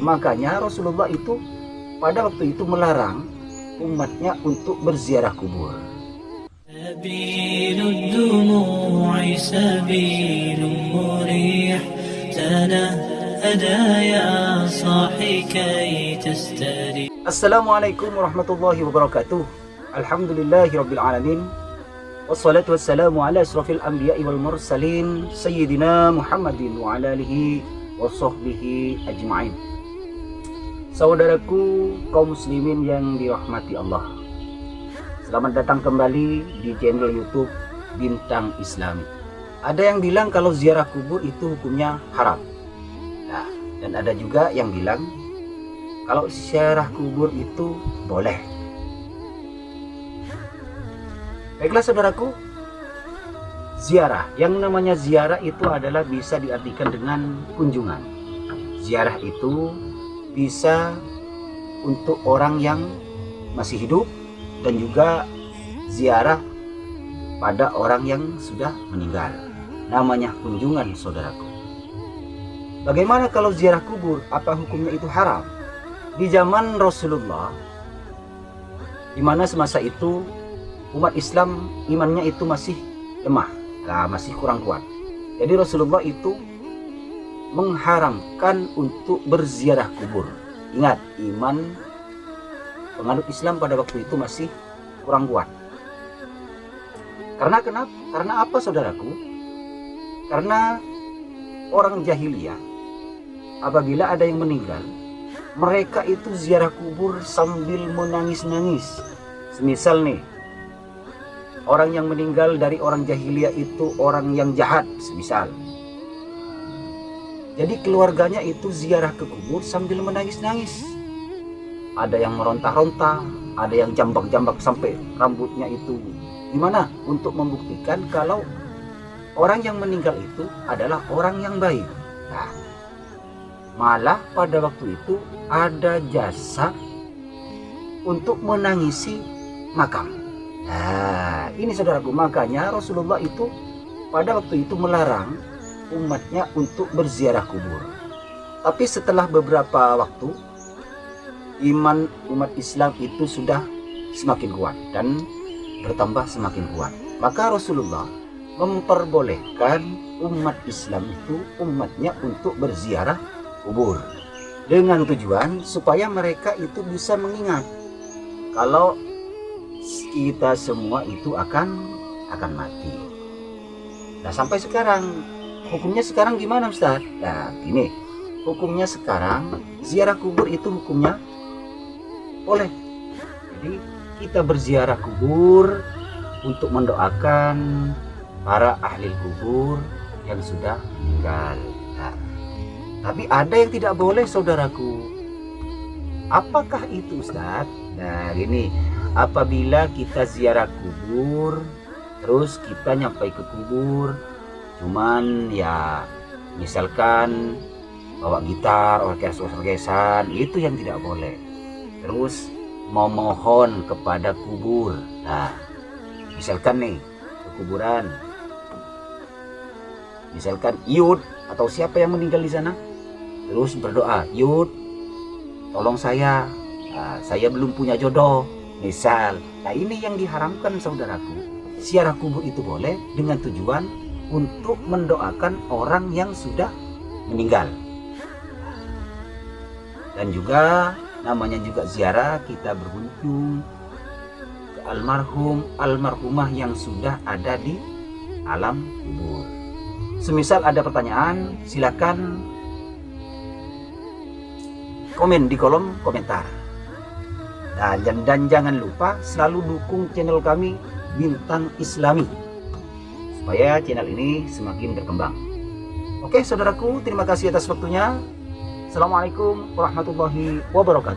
Makanya Rasulullah itu pada waktu itu melarang umatnya untuk berziarah kubur. سبيل الدموع سبيل مريح تنهدى يا صاحي كي تستريح. Assalamualaikum warahmatullahi wabarakatuh. Alhamdulillahirabbil alamin. Wassalatu wassalamu ala asrofil anbiya'i wal mursalin sayyidina Muhammadin wa ala alihi wa sahbihi ajma'in. Saudaraku kaum muslimin yang dirahmati Allah, selamat datang kembali di channel YouTube Bintang Islami. Ada yang bilang kalau ziarah kubur itu hukumnya haram. Nah, dan ada juga yang bilang kalau ziarah kubur itu boleh. Baiklah saudaraku, ziarah, yang namanya ziarah itu adalah bisa diartikan dengan kunjungan. Ziarah itu bisa untuk orang yang masih hidup dan juga ziarah pada orang yang sudah meninggal. Namanya kunjungan saudaraku. Bagaimana kalau ziarah kubur? Apa hukumnya itu haram? Di zaman Rasulullah, di mana semasa itu umat Islam imannya itu masih lemah, masih kurang kuat. Jadi Rasulullah itu mengharamkan untuk berziarah kubur. Ingat, iman penganut Islam pada waktu itu masih kurang kuat. Karena kenapa? Karena apa saudaraku? Karena orang jahiliyah apabila ada yang meninggal, mereka itu ziarah kubur sambil menangis-nangis. Semisal nih, orang yang meninggal dari orang jahiliyah itu orang yang jahat, semisal. Jadi keluarganya itu ziarah ke kubur sambil menangis-nangis. Ada yang meronta-ronta, ada yang jambak-jambak sampai rambutnya itu gimana, untuk membuktikan kalau orang yang meninggal itu adalah orang yang baik. Nah, malah pada waktu itu ada jasa untuk menangisi makam. Nah, ini saudaraku, makanya Rasulullah itu pada waktu itu melarang umatnya untuk berziarah kubur. Tapi setelah beberapa waktu, iman umat Islam itu sudah semakin kuat dan bertambah semakin kuat. Maka Rasulullah memperbolehkan umat Islam itu, umatnya untuk berziarah kubur, dengan tujuan supaya mereka itu bisa mengingat kalau kita semua itu akan mati. Nah, sampai sekarang hukumnya sekarang gimana Ustaz? Nah, ini hukumnya sekarang ziarah kubur itu hukumnya boleh. Jadi kita berziarah kubur untuk mendoakan para ahli kubur yang sudah meninggal. Nah, tapi ada yang tidak boleh saudaraku. Apakah itu Ustaz? Nah, gini, apabila kita ziarah kubur terus kita nyampai ke kubur, cuman ya misalkan bawa gitar, orkes-orkesan, itu yang tidak boleh. Terus memohon kepada kubur. Nah, misalkan nih ke kuburan, misalkan Yud atau siapa yang meninggal di sana, terus berdoa, Yud tolong saya, saya belum punya jodoh, misal. Nah, ini yang diharamkan saudaraku. Ziarah kubur itu boleh dengan tujuan untuk mendoakan orang yang sudah meninggal. Dan juga namanya juga ziarah, kita berkunjung ke almarhum, almarhumah yang sudah ada di alam kubur. Semisal ada pertanyaan, silakan komen di kolom komentar. Dan jangan lupa selalu dukung channel kami Bintang Islami supaya channel ini semakin berkembang. Oke saudaraku, terima kasih atas waktunya. Assalamualaikum warahmatullahi wabarakatuh.